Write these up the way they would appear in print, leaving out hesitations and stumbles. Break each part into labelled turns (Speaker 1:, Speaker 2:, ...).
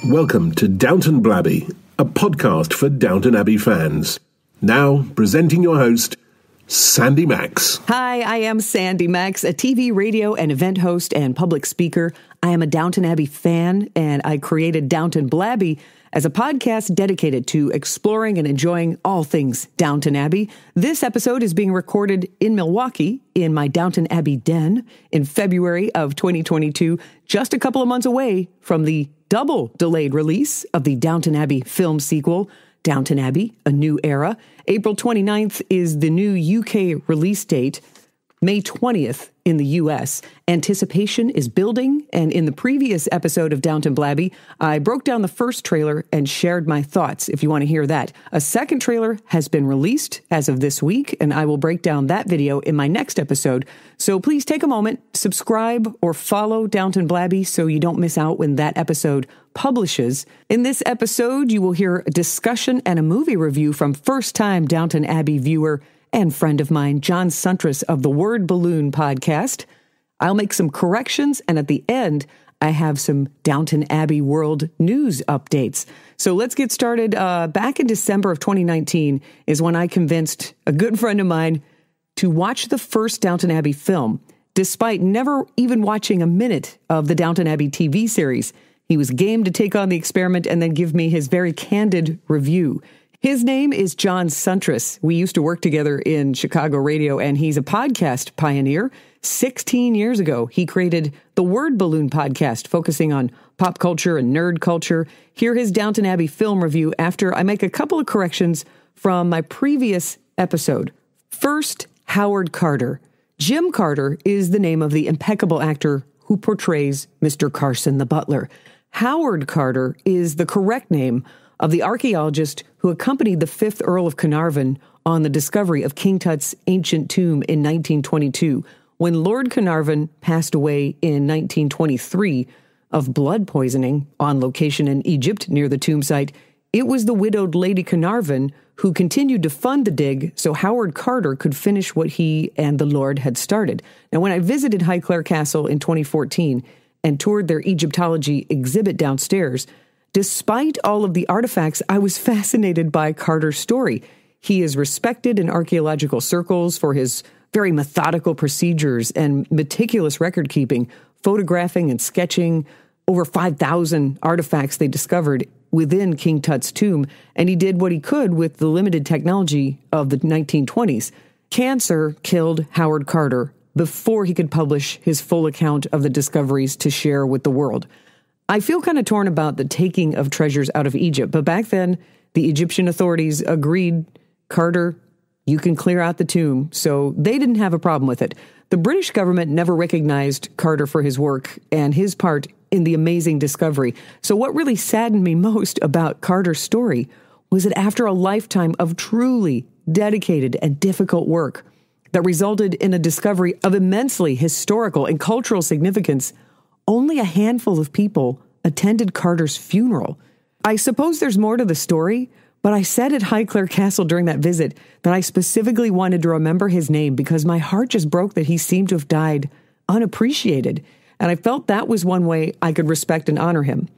Speaker 1: Welcome to Downton Blabby, a podcast for Downton Abbey fans. Now, presenting your host, Sandy Max.
Speaker 2: Hi, I am Sandy Max, a TV, radio, and event host and public speaker. I am a Downton Abbey fan, and I created Downton Blabby as a podcast dedicated to exploring and enjoying all things Downton Abbey. This episode is being recorded in Milwaukee in my Downton Abbey den in February of 2022, just a couple of months away from the double delayed release of the Downton Abbey film sequel, Downton Abbey, A New Era. April 29th is the new UK release date, May 20th in the US. Anticipation is building, and in the previous episode of Downton Blabby, I broke down the first trailer and shared my thoughts, if you want to hear that. A second trailer has been released as of this week, and I will break down that video in my next episode. So please take a moment, subscribe or follow Downton Blabby so you don't miss out when that episode publishes. In this episode, you will hear a discussion and a movie review from first-time Downton Abbey viewer and friend of mine, John Suntress of the Word Balloon podcast. I'll make some corrections, and at the end, I have some Downton Abbey World news updates. So let's get started. Back in December of 2019 is when I convinced a good friend of mine to watch the first Downton Abbey film, despite never even watching a minute of the Downton Abbey TV series. He was game to take on the experiment and then give me his very candid review. His name is John Suntress. We used to work together in Chicago radio, and he's a podcast pioneer. 16 years ago, he created the Word Balloon podcast, focusing on pop culture and nerd culture. Hear his Downton Abbey film review after I make a couple of corrections from my previous episode. First, Howard Carter. Jim Carter is the name of the impeccable actor who portrays Mr. Carson the butler. Howard Carter is the correct name of the archaeologist who accompanied the 5th Earl of Carnarvon on the discovery of King Tut's ancient tomb in 1922. When Lord Carnarvon passed away in 1923 of blood poisoning on location in Egypt near the tomb site, it was the widowed Lady Carnarvon who continued to fund the dig so Howard Carter could finish what he and the Lord had started. Now, when I visited Highclere Castle in 2014 and toured their Egyptology exhibit downstairs, despite all of the artifacts, I was fascinated by Carter's story. He is respected in archaeological circles for his very methodical procedures and meticulous record-keeping, photographing and sketching over 5,000 artifacts they discovered within King Tut's tomb, and he did what he could with the limited technology of the 1920s. Cancer killed Howard Carter before he could publish his full account of the discoveries to share with the world. I feel kind of torn about the taking of treasures out of Egypt, but back then, the Egyptian authorities agreed, Carter, you can clear out the tomb, so they didn't have a problem with it. The British government never recognized Carter for his work and his part in the amazing discovery. So what really saddened me most about Carter's story was that after a lifetime of truly dedicated and difficult work that resulted in a discovery of immensely historical and cultural significance, only a handful of people attended Carter's funeral. I suppose there's more to the story, but I said at Highclere Castle during that visit that I specifically wanted to remember his name because my heart just broke that he seemed to have died unappreciated, and I felt that was one way I could respect and honor him.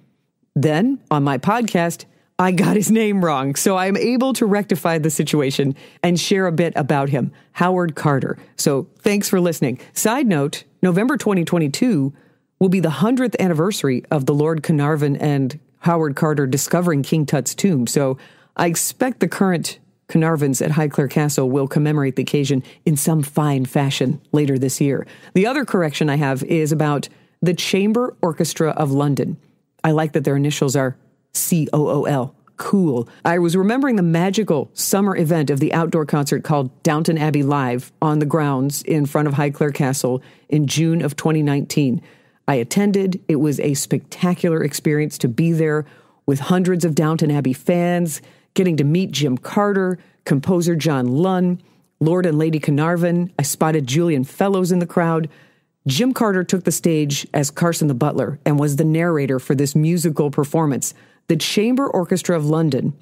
Speaker 2: Then, on my podcast, I got his name wrong, so I'm able to rectify the situation and share a bit about him, Howard Carter. So thanks for listening. Side note, November 2022 will be the 100th anniversary of the Lord Carnarvon and Howard Carter discovering King Tut's tomb. So I expect the current Carnarvons at Highclere Castle will commemorate the occasion in some fine fashion later this year. The other correction I have is about the Chamber Orchestra of London. I like that their initials are COOL. Cool. I was remembering the magical summer event of the outdoor concert called Downton Abbey Live on the grounds in front of Highclere Castle in June of 2019. I attended. It was a spectacular experience to be there with hundreds of Downton Abbey fans, getting to meet Jim Carter, composer John Lunn, Lord and Lady Carnarvon. I spotted Julian Fellows in the crowd. Jim Carter took the stage as Carson the butler and was the narrator for this musical performance. The Chamber Orchestra of London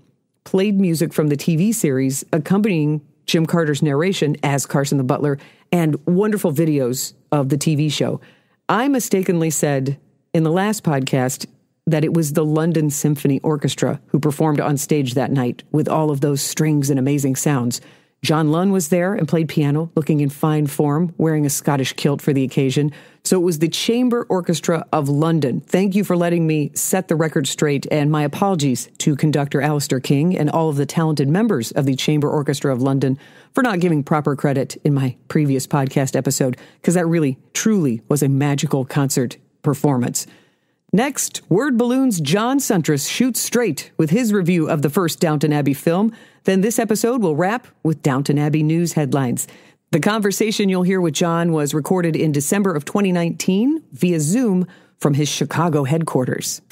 Speaker 2: played music from the TV series accompanying Jim Carter's narration as Carson the butler and wonderful videos of the TV show. I mistakenly said in the last podcast that it was the London Symphony Orchestra who performed on stage that night with all of those strings and amazing sounds. John Lunn was there and played piano, looking in fine form, wearing a Scottish kilt for the occasion. So it was the Chamber Orchestra of London. Thank you for letting me set the record straight, and my apologies to conductor Alistair King and all of the talented members of the Chamber Orchestra of London for not giving proper credit in my previous podcast episode, because that really, truly was a magical concert performance. Next, Word Balloon's John Suntress shoots straight with his review of the first Downton Abbey film. Then this episode will wrap with Downton Abbey news headlines. The conversation you'll hear with John was recorded in December of 2019 via Zoom from his Chicago headquarters.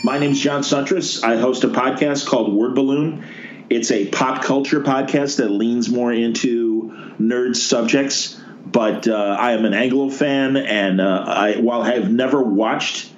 Speaker 3: My name's John Suntress. I host a podcast called Word Balloon. It's a pop culture podcast that leans more into nerd subjects, but I am an Anglo fan, and while I have never watched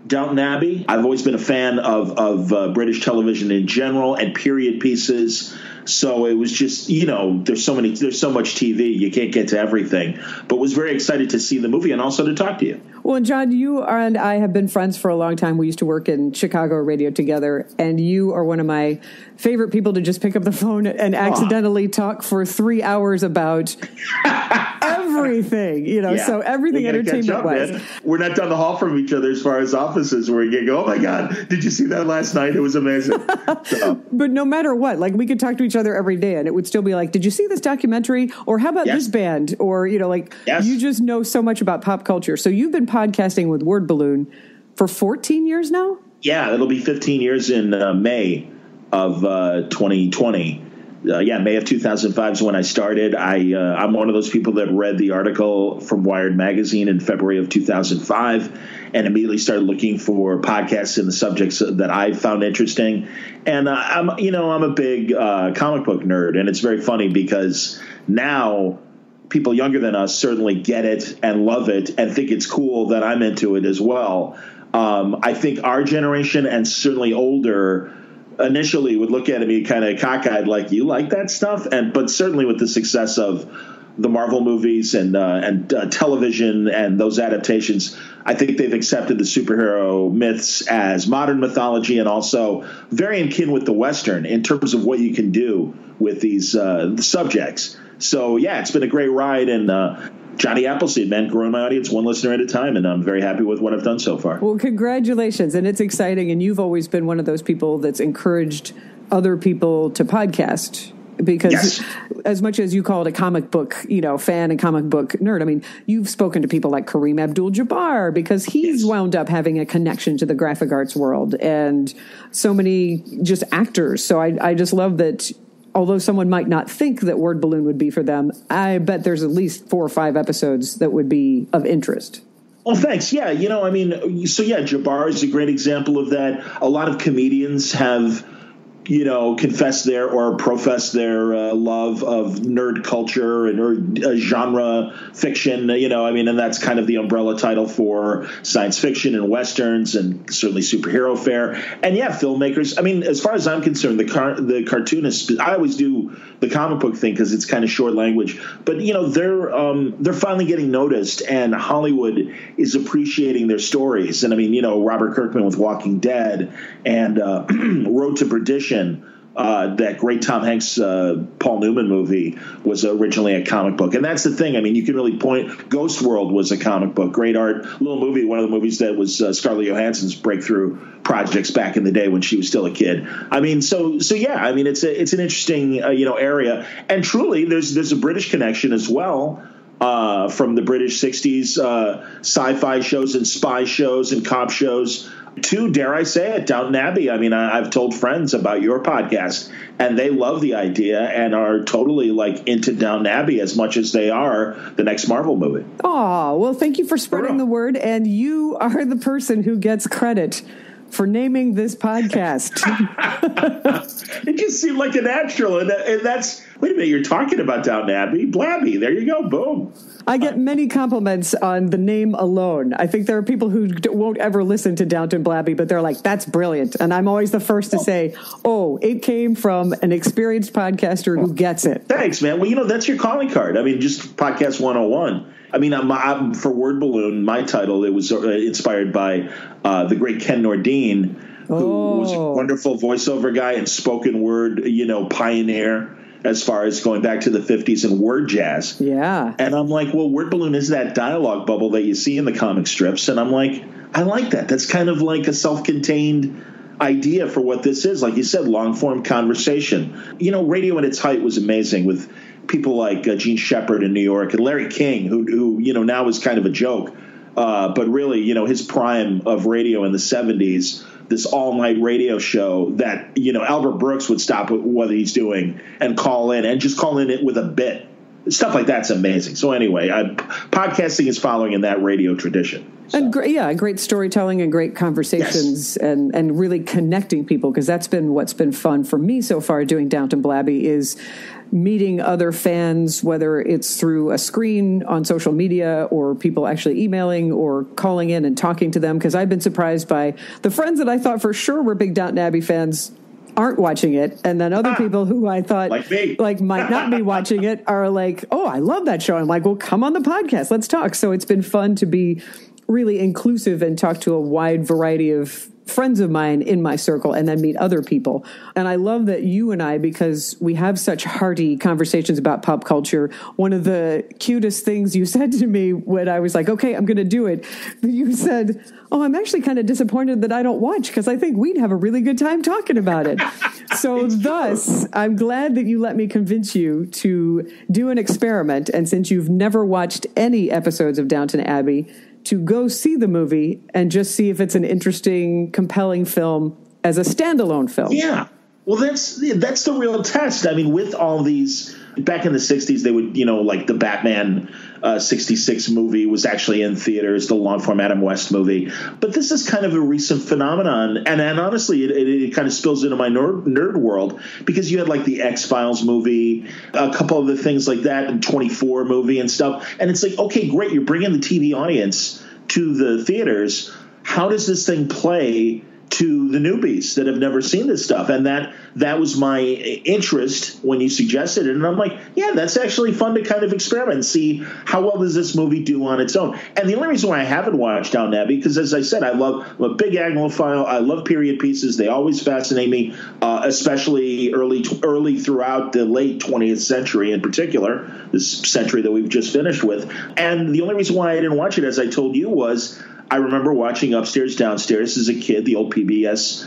Speaker 3: Downton Abbey, I've always been a fan of British television in general and period pieces. So it was just, there's so much TV, you can't get to everything. But was very excited to see the movie and also to talk to you.
Speaker 2: Well, and John, you and I have been friends for a long time. We used to work in Chicago radio together, and you are one of my favorite people to just pick up the phone and accidentally talk for 3 hours about everything, so everything entertainment-wise.
Speaker 3: We're not down the hall from each other as far as offices where you can go, oh my God, did you see that last night? It was amazing.
Speaker 2: But no matter what, we could talk to each other every day, and it would still be like, did you see this documentary? Or how about this band? Or,
Speaker 3: Yes.
Speaker 2: You just know so much about pop culture. So you've been podcasting with Word Balloon for 14 years now?
Speaker 3: Yeah, it'll be 15 years in May of 2020. May of 2005 is when I started. I'm one of those people that read the article from Wired Magazine in February of 2005 and immediately started looking for podcasts in the subjects that I found interesting. And I'm a big comic book nerd, and it's very funny because now people younger than us certainly get it and love it and think it's cool that I'm into it as well. I think our generation and certainly older initially would look at me kind of cockeyed, like, you like that stuff? But certainly with the success of the Marvel movies and television and those adaptations, I think they've accepted the superhero myths as modern mythology and also very in kin with the Western in terms of what you can do with these subjects. So, it's been a great ride, and Johnny Appleseed, man, growing my audience one listener at a time, and I'm very happy with what I've done so far.
Speaker 2: Well, congratulations, and it's exciting, and you've always been one of those people that's encouraged other people to podcast, because as much as you call it a comic book, fan and comic book nerd, you've spoken to people like Kareem Abdul-Jabbar because he's wound up having a connection to the graphic arts world, and so many just actors. So I just love that. Although someone might not think that Word Balloon would be for them, I bet there's at least 4 or 5 episodes that would be of interest.
Speaker 3: Well, thanks. Yeah, Jabbar is a great example of that. A lot of comedians have, confessed their or professed their love of nerd culture and genre fiction, and that's kind of the umbrella title for science fiction and Westerns and certainly superhero fare. And filmmakers, as far as I'm concerned, the cartoonists, I always do the comic book thing because it's kind of short language, but they're finally getting noticed, and Hollywood is appreciating their stories. And Robert Kirkman with Walking Dead and Road to Perdition, that great Tom Hanks, Paul Newman movie was originally a comic book. And that's the thing. You can really point. Ghost World was a comic book. Great art, little movie, one of the movies that was Scarlett Johansson's breakthrough projects back in the day when she was still a kid. It's an interesting, area. And truly, there's a British connection as well. From the British 60s sci-fi shows and spy shows and cop shows to, dare I say it, Downton Abbey. I've told friends about your podcast, and they love the idea and are totally into Downton Abbey as much as they are the next Marvel movie.
Speaker 2: Oh, well, thank you for spreading the word, and you are the person who gets credit for naming this podcast.
Speaker 3: It just seemed like a natural, and that's Wait a minute, you're talking about Downton Abbey? Blabby, there you go, boom.
Speaker 2: I get many compliments on the name alone. I think there are people who won't ever listen to Downton Blabby, but they're like, that's brilliant. And I'm always the first to say, oh, it came from an experienced podcaster who gets it.
Speaker 3: Thanks, man. Well, that's your calling card. I mean, just Podcast 101. I mean, I'm for Word Balloon, my title, it was inspired by the great Ken Nordine, who was a wonderful voiceover guy and spoken word, pioneer as far as going back to the 50s and word jazz.
Speaker 2: Yeah.
Speaker 3: And I'm like, well, Word Balloon is that dialogue bubble that you see in the comic strips. And I'm like, I like that. That's kind of like a self-contained idea for what this is. Like you said, long-form conversation. Radio at its height was amazing with people like Gene Shepard in New York and Larry King, who now is kind of a joke. But really, his prime of radio in the 70s, this all-night radio show that, Albert Brooks would stop what he's doing and call in it with a bit. Stuff like that's amazing. So anyway, podcasting is following in that radio tradition. So.
Speaker 2: And great storytelling and great conversations. Yes. and really connecting people, because that's been what's been fun for me so far doing Downton Blabby is meeting other fans, whether it's through a screen on social media or people actually emailing or calling in and talking to them. Because I've been surprised by the friends that I thought for sure were big Downton Abbey fans aren't watching it, and then other people who I thought like might not be watching it are like, oh, I love that show. I'm like, well, come on the podcast, let's talk. So it's been fun to be really inclusive and talk to a wide variety of friends of mine in my circle and then meet other people. And I love that you and I, because we have such hearty conversations about pop culture, one of the cutest things you said to me when I was like, okay, I'm going to do it, you said, oh, I'm actually kind of disappointed that I don't watch because I think we'd have a really good time talking about it. So thus, I'm glad that you let me convince you to do an experiment. And since you've never watched any episodes of Downton Abbey, to go see the movie and just see if it's an interesting, compelling film as a standalone film.
Speaker 3: Yeah. Well, that's the real test. I mean, with all these, back in the 60s, they would, like the Batman 66 movie was actually in theaters, the long-form Adam West movie. But this is kind of a recent phenomenon. And honestly, it kind of spills into my nerd world, because you had like the X-Files movie, a couple other things like that, and 24 movie and stuff. And it's like, okay, great, you're bringing the TV audience to the theaters. How does this thing play to the newbies that have never seen this stuff? And that was my interest when you suggested it. And I'm like, yeah, that's actually fun to kind of experiment and see how well does this movie do on its own. And the only reason why I haven't watched Downton Abbey, because as I said, I'm a big Anglophile. I love period pieces. They always fascinate me, especially early throughout the late 20th century in particular, this century that we've just finished with. And the only reason why I didn't watch it, as I told you, was I remember watching Upstairs, Downstairs as a kid, the old PBS,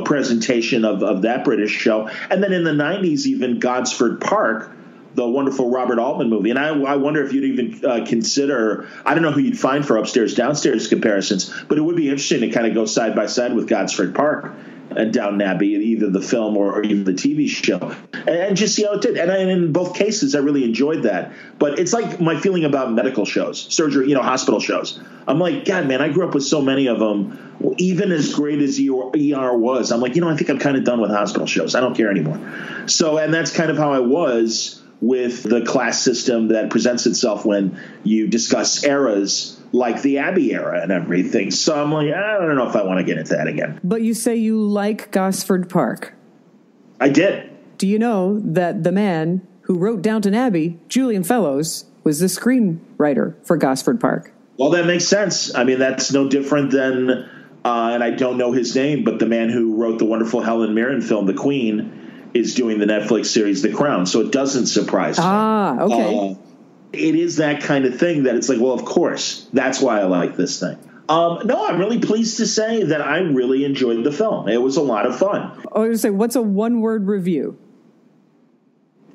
Speaker 3: presentation of that British show. And then in the 90s, even Gosford Park, the wonderful Robert Altman movie. And I wonder if you'd even consider, I don't know who you'd find for Upstairs, Downstairs comparisons, but it would be interesting to kind of go side by side with Gosford Park and Downton Abbey, either the film or even the TV show, and just see how it did. And in both cases, I really enjoyed that. But it's like my feeling about medical shows, surgery, hospital shows. I'm like, God, man, I grew up with so many of them. Well, even as great as ER was, I'm like, I think I'm kind of done with hospital shows. I don't care anymore. So, and that's kind of how I was with the class system that presents itself when you discuss eras like the Abbey era and everything. So I'm like, I don't know if I want to get into that again.
Speaker 2: But you say you like Gosford Park.
Speaker 3: I did.
Speaker 2: Do you know that the man who wrote Downton Abbey, Julian Fellows, was the screenwriter for Gosford Park?
Speaker 3: Well, that makes sense. I mean, that's no different than, and I don't know his name, but the man who wrote the wonderful Helen Mirren film, The Queen, is doing the Netflix series The Crown. So it doesn't surprise me.
Speaker 2: Ah, okay.
Speaker 3: It is that kind of thing that it's like, well, of course, that's why I like this thing. No, I'm really pleased to say that I really enjoyed the film. It was a lot of fun.
Speaker 2: I was going to say, what's a one-word review?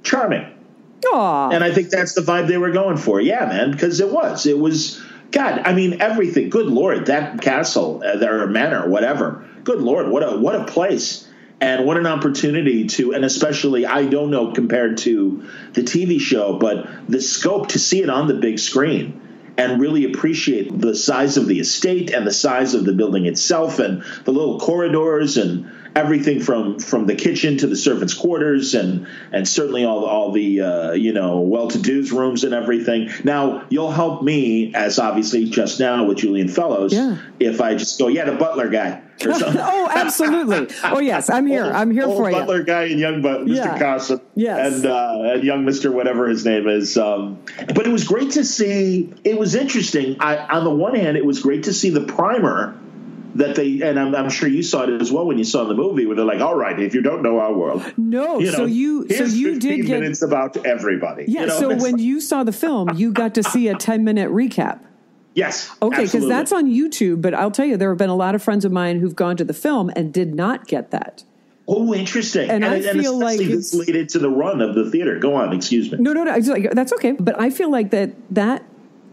Speaker 3: Charming.
Speaker 2: Aww.
Speaker 3: And I think that's the vibe they were going for. Yeah, man, because it was, God, I mean, everything. Good Lord, that castle, or manor, whatever. Good Lord, what a place. And what an opportunity to, and especially, I don't know compared to the TV show, but the scope to see it on the big screen and really appreciate the size of the estate and the size of the building itself and the little corridors and everything from the kitchen to the servants' quarters and certainly all the well-to-do's rooms and everything. Now, you'll help me, as obviously just now with Julian Fellows, if I just go, the butler guy. Or something.
Speaker 2: Oh, absolutely. Oh, yes, I'm here. I'm here for you.
Speaker 3: Butler guy and young Mr. Carson.
Speaker 2: Yes.
Speaker 3: And young Mr. whatever his name is. But it was great to see. It was interesting. On the one hand, it was great to see the primer that they, and I'm sure you saw it as well when you saw the movie, where they're like, all right, if you don't know our world.
Speaker 2: No, so you did get
Speaker 3: minutes about everybody.
Speaker 2: Yeah, so when you saw the film, you got to see a 10-minute recap.
Speaker 3: Yes.
Speaker 2: Okay, because that's on YouTube, but I'll tell you, there have been a lot of friends of mine who've gone to the film and did not get that.
Speaker 3: Oh, interesting.
Speaker 2: And I feel like
Speaker 3: it's lead into the run of the theater. Go on, excuse me.
Speaker 2: No, that's okay. But I feel like that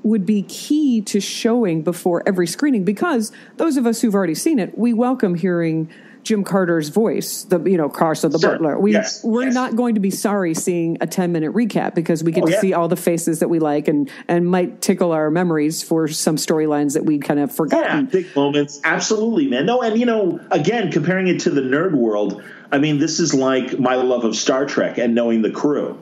Speaker 2: would be key to showing before every screening, because those of us who've already seen it, we welcome hearing Jim Carter's voice, Carson, the butler. We're not going to be sorry seeing a 10-minute recap, because we get to see all the faces that we like and might tickle our memories for some storylines that we'd kind of forgotten.
Speaker 3: Yeah, big moments. Absolutely, man. No, and, again, comparing it to the nerd world, I mean, this is like my love of Star Trek and knowing the crew.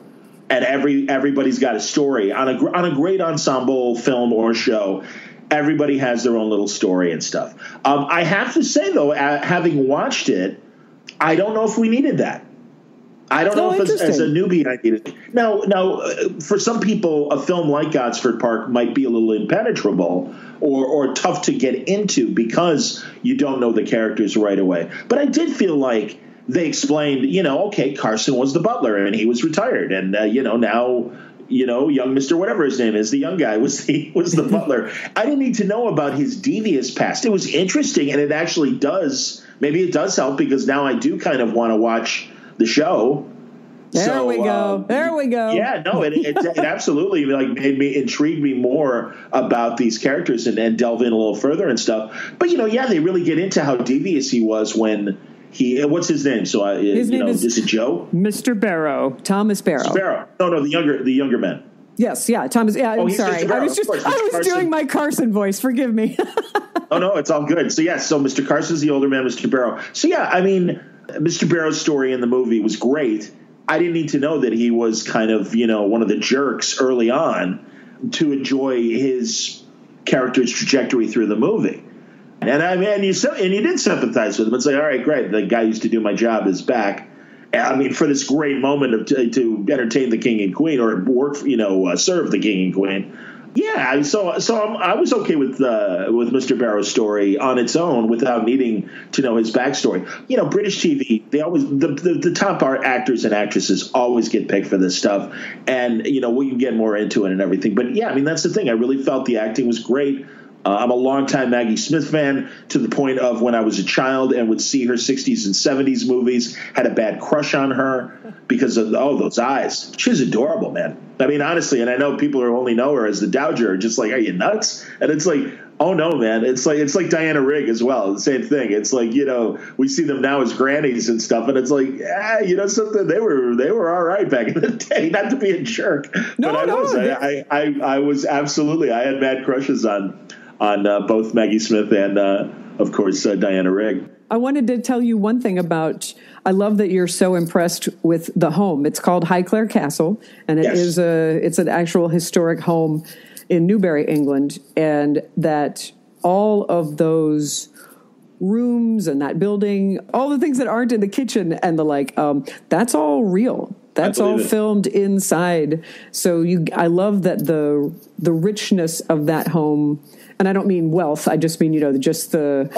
Speaker 3: And everybody's got a story on a great ensemble film or show. Everybody has their own little story and stuff. I have to say, though, having watched it, I don't know if we needed that. I don't know if as a newbie I needed it. Now, for some people, a film like Gosford Park might be a little impenetrable or tough to get into because you don't know the characters right away. But I did feel like they explained, okay, Carson was the butler and he was retired. And, now, young Mr. whatever his name is, the young guy was the butler. I didn't need to know about his devious past. It was interesting, and it actually maybe it does help, because now I do kind of want to watch the show.
Speaker 2: There we go.
Speaker 3: Yeah, no, it absolutely intrigued me more about these characters and delve in a little further and stuff. But, they really get into how devious he was when what's his name? So his name is it Joe?
Speaker 2: Mr. Barrow, Thomas Barrow.
Speaker 3: Mr. Barrow. No, the younger man.
Speaker 2: Yes, yeah, Thomas. Yeah, I'm sorry. I was doing my Carson voice. Forgive me.
Speaker 3: Oh no, it's all good. So Mr. Carson's the older man, Mr. Barrow. So I mean, Mr. Barrow's story in the movie was great. I didn't need to know that he was kind of one of the jerks early on to enjoy his character's trajectory through the movie. And you did sympathize with him. It's like, all right, great. The guy used to do my job is back. I mean, for this great moment to entertain the king and queen, or work, serve the king and queen. Yeah, so I was okay with Mr. Barrow's story on its own without needing to know his backstory. British TV, they always the top actors and actresses always get picked for this stuff, and we can get more into it and everything. But yeah, I mean, that's the thing. I really felt the acting was great. I'm a longtime Maggie Smith fan, to the point of when I was a child and would see her 60s and 70s movies, had a bad crush on her because of those eyes. She's adorable, man. I mean, honestly, and I know people who only know her as the Dowager are just like, are you nuts? And it's like, oh no, man. It's like Diana Rigg as well. The same thing. It's like, we see them now as grannies and stuff, and it's like, something, they were all right back in the day. Not to be a jerk, but I was absolutely, I had mad crushes on both Maggie Smith and, of course, Diana Rigg.
Speaker 2: I wanted to tell you one thing about, I love that you're so impressed with the home. It's called Highclere Castle, and it's an actual historic home in Newbury, England, and that all of those rooms and that building, all the things that aren't in the kitchen and the like, that's all real. That's all filmed inside. So I love that the richness of that home. And I don't mean wealth. I just mean, just the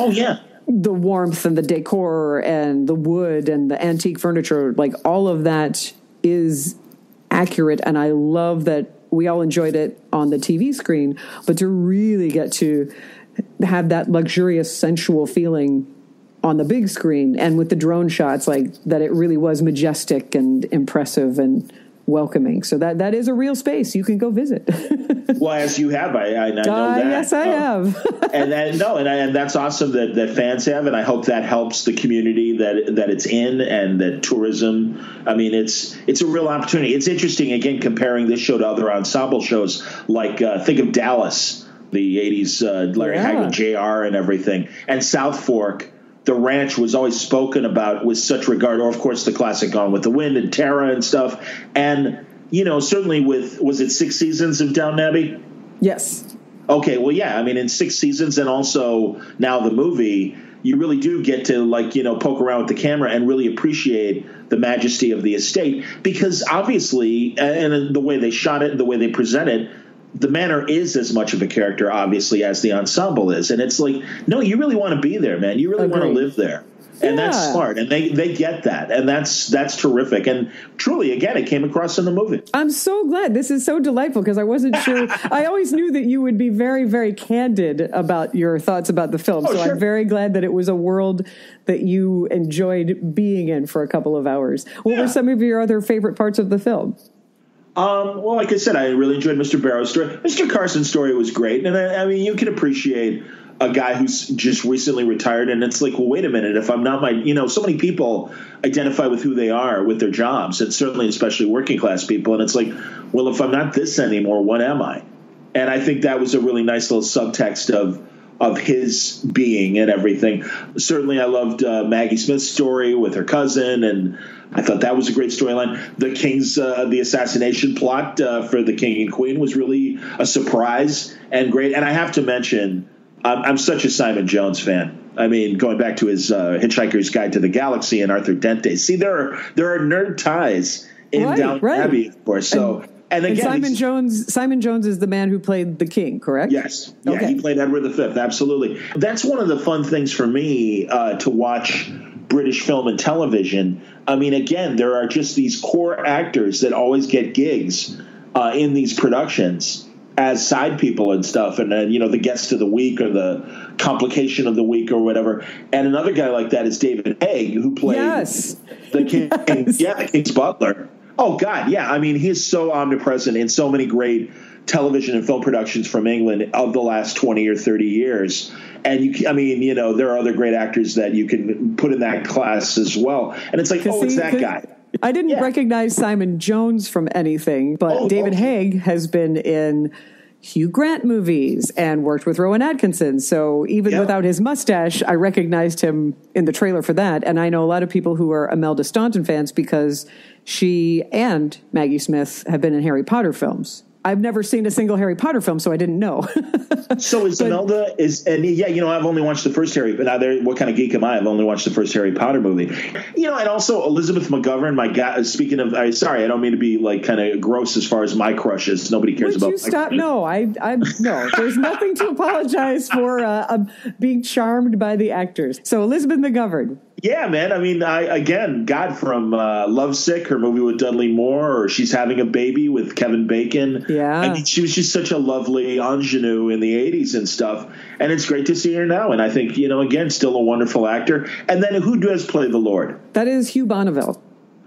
Speaker 2: warmth and the decor and the wood and the antique furniture. Like, all of that is accurate. And I love that we all enjoyed it on the TV screen. But to really get to have that luxurious, sensual feeling on the big screen and with the drone shots, like that, it really was majestic and impressive. And welcoming. So that is a real space. You can go visit.
Speaker 3: Well, as you have, I know that.
Speaker 2: Yes, I have.
Speaker 3: and that's awesome that fans have, and I hope that helps the community that it's in, and that tourism. I mean, it's a real opportunity. It's interesting, again, comparing this show to other ensemble shows, like think of Dallas, the 80s, Larry Hagman, JR, and everything, and South Fork. The ranch was always spoken about with such regard, or of course the classic Gone with the Wind and Tara and stuff. And, certainly was it 6 seasons of Downton Abbey?
Speaker 2: Yes.
Speaker 3: Okay, well, yeah, I mean, in 6 seasons and also now the movie, you really do get to, poke around with the camera and really appreciate the majesty of the estate, because obviously, and the way they shot it, the way they present it, the manor is as much of a character, obviously, as the ensemble is. And it's like, no, you really want to be there, man. You really want to live there. And that's smart. And they get that. And that's terrific. And truly, again, it came across in the movie.
Speaker 2: I'm so glad. This is so delightful, because I wasn't sure. I always knew that you would be very, very candid about your thoughts about the film. So sure. I'm very glad that it was a world that you enjoyed being in for a couple of hours. What were some of your other favorite parts of the film?
Speaker 3: Well, like I said, I really enjoyed Mr. Barrow's story. Mr. Carson's story was great. And I mean, you can appreciate a guy who's just recently retired. And it's like, well, wait a minute. If I'm not so many people identify with who they are with their jobs, and certainly especially working class people. And it's like, well, if I'm not this anymore, what am I? And I think that was a really nice little subtext of his being and everything. Certainly I loved Maggie Smith's story with her cousin, and I thought that was a great storyline. The King's the assassination plot for the King and Queen was really a surprise and great. And I have to mention, I'm such a Simon Jones fan. I mean, going back to his Hitchhiker's Guide to the Galaxy and Arthur Dent days. See, there are nerd ties in Downton Abbey, of course. So. And again, Simon Jones is the man who played the king, correct? Yes. Yeah, okay. He played Edward V, absolutely. That's one of the fun things for me to watch British film and television. I mean, again, there are just these core actors that always get gigs in these productions as side people and stuff, and then, the guest of the week or the complication of the week or whatever. And another guy like that is David Haig, who played the king, the King's butler. Oh, God, yeah. I mean, he's so omnipresent in so many great television and film productions from England of the last 20 or 30 years. And, there are other great actors that you can put in that class as well. And it's like, it's that guy. I didn't recognize Simon Jones from anything, but David Haig has been in Hugh Grant movies and worked with Rowan Atkinson. So even without his mustache, I recognized him in the trailer for that. And I know a lot of people who are Imelda Staunton fans because she and Maggie Smith have been in Harry Potter films. I've never seen a single Harry Potter film, so I didn't know. So is Imelda I've only watched the first Harry, but what kind of geek am I? I've only watched the first Harry Potter movie. And also Elizabeth McGovern, my God, speaking of, sorry, I don't mean to be kind of gross as far as my crushes. Nobody cares about. Would you stop? No, no, there's nothing to apologize for being charmed by the actors. So Elizabeth McGovern. Yeah, man. I mean, God, from Lovesick, her movie with Dudley Moore, or She's Having a Baby with Kevin Bacon. Yeah. I mean, she was just such a lovely ingenue in the 80s and stuff. And it's great to see her now. And I think, again, still a wonderful actor. And then who does play the Lord? That is Hugh Bonneville.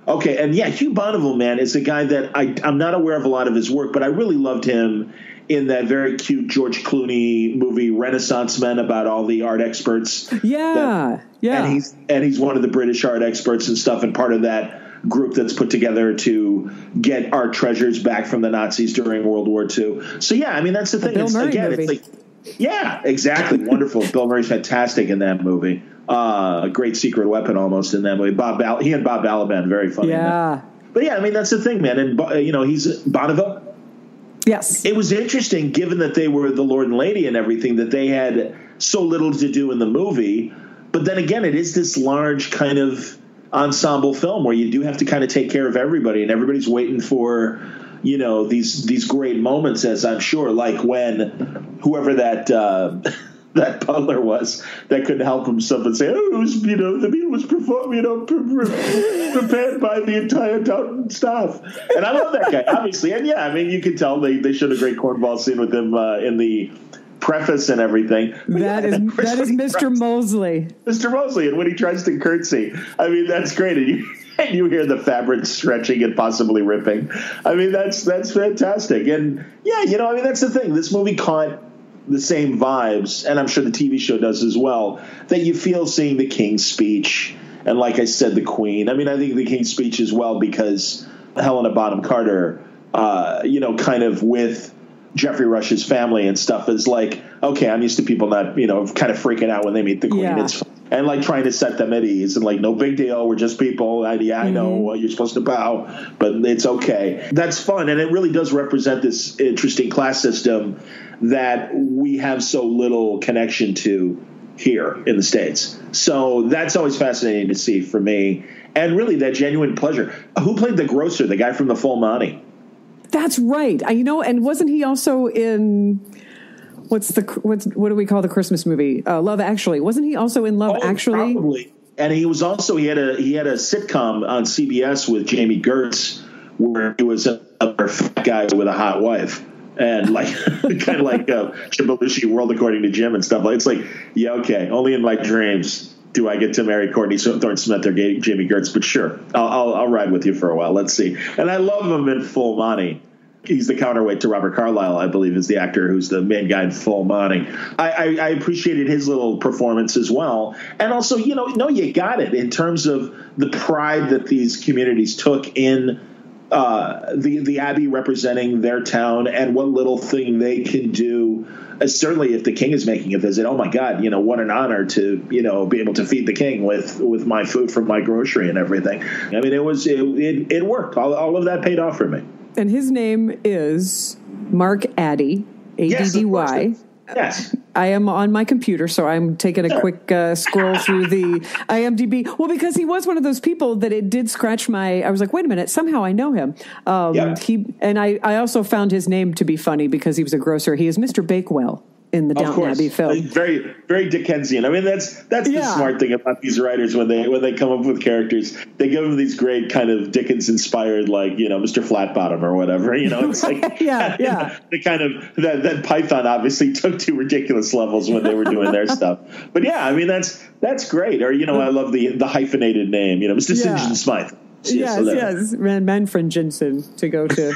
Speaker 3: Okay. And Hugh Bonneville, man, is a guy that I'm not aware of a lot of his work, but I really loved him in that very cute George Clooney movie, Renaissance Men, about all the art experts. Yeah. And he's one of the British art experts and stuff, and part of that group that's put together to get art treasures back from the Nazis during World War II. So, I mean, that's the thing. Bill Murray movie. It's like, exactly. Wonderful. Bill Murray's fantastic in that movie. A great Secret Weapon almost in that movie. He and Bob Balaban, very funny. Yeah. But, I mean, that's the thing, man. And, he's Bonneville. Yes. It was interesting, given that they were the Lord and Lady and everything, that they had so little to do in the movie. But then again, it is this large kind of ensemble film where you do have to kind of take care of everybody, and everybody's waiting for, these great moments, as I'm sure, like when whoever that that butler was that couldn't help himself and say, it was, the meal was prepared by the entire Downton staff. And I love that guy, obviously. And I mean, you could tell they showed a great cornball scene with him in the preface and everything. That is Mr. Mosley. Mr. Mosley, and when he tries to curtsy, I mean, that's great. And and you hear the fabric stretching and possibly ripping. I mean, that's fantastic. And yeah, I mean, that's the thing. This movie caught the same vibes, and I'm sure the TV show does as well, that you feel seeing the King's speech. And like I said, the Queen. I mean, I think the King's speech as well, because Helena Bonham Carter, kind of with Geoffrey Rush's family and stuff, is like, okay, I'm used to people not, kind of freaking out when they meet the Queen.
Speaker 2: Yeah.
Speaker 3: It's and like trying to set them at ease and like, no big deal. We're just people. I know you're supposed to bow, but it's okay. That's fun. And it really does represent this interesting class system that we have so little connection to here in the States. So that's always fascinating to see for me. And really that genuine pleasure. Who played the grocer, the guy from the Full Monty? That's
Speaker 2: right. And wasn't he also in... what do we call the Christmas movie? Love Actually. Wasn't he also in Love Actually?
Speaker 3: Probably. And he was also he had a sitcom on CBS with Jamie Gertz where he was a fat guy with a hot wife, and like kind of like Jim Belushi, World According to Jim and stuff like. It's like, yeah, okay, only in my dreams do I get to marry Courtney Thorne-Smith or Jamie Gertz, but sure, I'll ride with you for a while. Let's see. And I love him in Full Monty. He's the counterweight to Robert Carlyle, I believe, is the actor who's the main guy in Full Monty. I appreciated his little performance as well. And also, you got it in terms of the pride that these communities took in the Abbey representing their town and what little thing they can do. Certainly if the King is making a visit, oh my God, what an honor to, be able to feed the King with my food from my grocery and everything. I mean, it worked. All of that paid off for me.
Speaker 2: And his name is Mark Addy, Addy.
Speaker 3: Yes.
Speaker 2: I am on my computer, so I'm taking a quick scroll through the IMDb. Well, because he was one of those people that it did scratch I was like, wait a minute, somehow I know him. I also found his name to be funny because he was a grocer. He is Mr. Bakewell in the Downton Abbey film.
Speaker 3: Very, very Dickensian. I mean, that's the smart thing about these writers when they come up with characters. They give them these great kind of Dickens-inspired, like, Mr. Flatbottom or whatever. It's like the kind of that Python obviously took to ridiculous levels when they were doing their stuff. But yeah, I mean that's great. Or I love the hyphenated name. Mr. St. John Smythe.
Speaker 2: Yes. Manfred Jensen to go to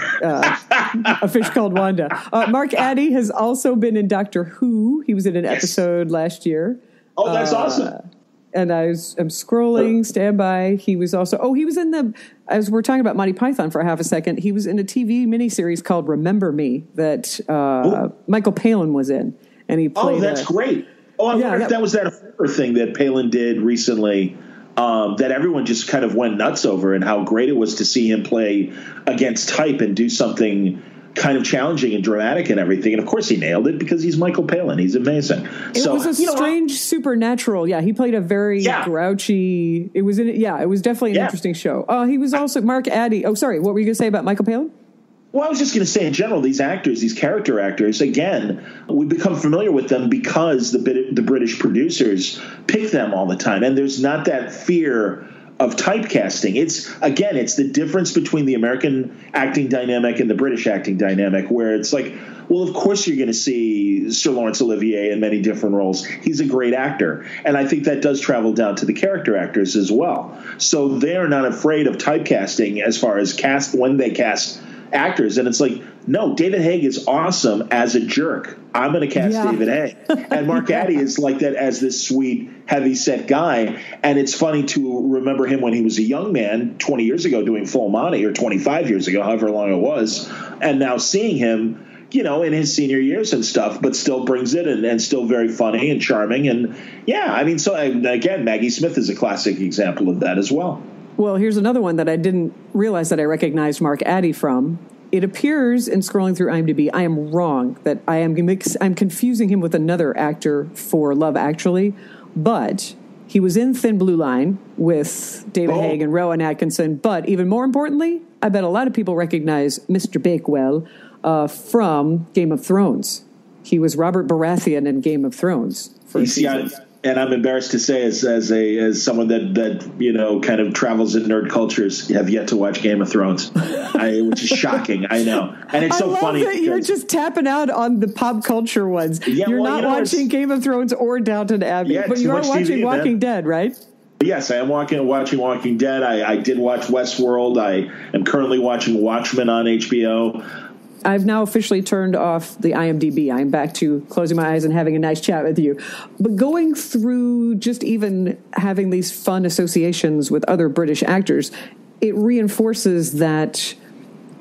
Speaker 2: A Fish Called Wanda. Mark Addy has also been in Doctor Who. He was in an episode last year.
Speaker 3: Oh, that's awesome.
Speaker 2: And I'm scrolling, stand by. He was also, he was in as we're talking about Monty Python for a half a second, he was in a TV miniseries called Remember Me that Michael Palin was in. And he played.
Speaker 3: Oh, that's great. Oh, I wonder if that was that horror thing that Palin did recently. That everyone just kind of went nuts over, and how great it was to see him play against type and do something kind of challenging and dramatic and everything. And of course he nailed it because he's Michael Palin. He's amazing.
Speaker 2: It was a strange supernatural. Yeah. He played a very grouchy, it was definitely an interesting show. He was also Mark Addy. Oh, sorry. What were you going to say about Michael Palin?
Speaker 3: Well, I was just going to say, in general, these actors, these character actors, again, we become familiar with them because the British producers pick them all the time. And there's not that fear of typecasting. It's the difference between the American acting dynamic and the British acting dynamic, where it's like, well, of course you're going to see Sir Laurence Olivier in many different roles. He's a great actor. And I think that does travel down to the character actors as well. So they're not afraid of typecasting as far as when they cast actors. And it's like, no, David Haig is awesome as a jerk. I'm going to cast David Haig. And Mark Addy is like that as this sweet, heavy-set guy. And it's funny to remember him when he was a young man 20 years ago doing Full Monty, or 25 years ago, however long it was. And now seeing him, in his senior years and stuff, but still brings it and still very funny and charming. And so again, Maggie Smith is a classic example of that as well.
Speaker 2: Well, here's another one that I didn't realize that I recognized Mark Addy from. It appears in scrolling through IMDb, I am wrong, that I'm confusing him with another actor for Love Actually, but he was in Thin Blue Line with David Haig and Rowan Atkinson. But even more importantly, I bet a lot of people recognize Mr. Bakewell from Game of Thrones. He was Robert Baratheon in Game of Thrones.
Speaker 3: And I'm embarrassed to say, as someone that kind of travels in nerd cultures, have yet to watch Game of Thrones, which is shocking. I know, and it's so funny
Speaker 2: that you're just tapping out on the pop culture ones. You're not watching Game of Thrones or Downton Abbey, but you are watching Walking Dead, right?
Speaker 3: Yes, I am watching Walking Dead. I did watch Westworld. I am currently watching Watchmen on HBO.
Speaker 2: I've now officially turned off the IMDb. I'm back to closing my eyes and having a nice chat with you. But going through just even having these fun associations with other British actors, it reinforces that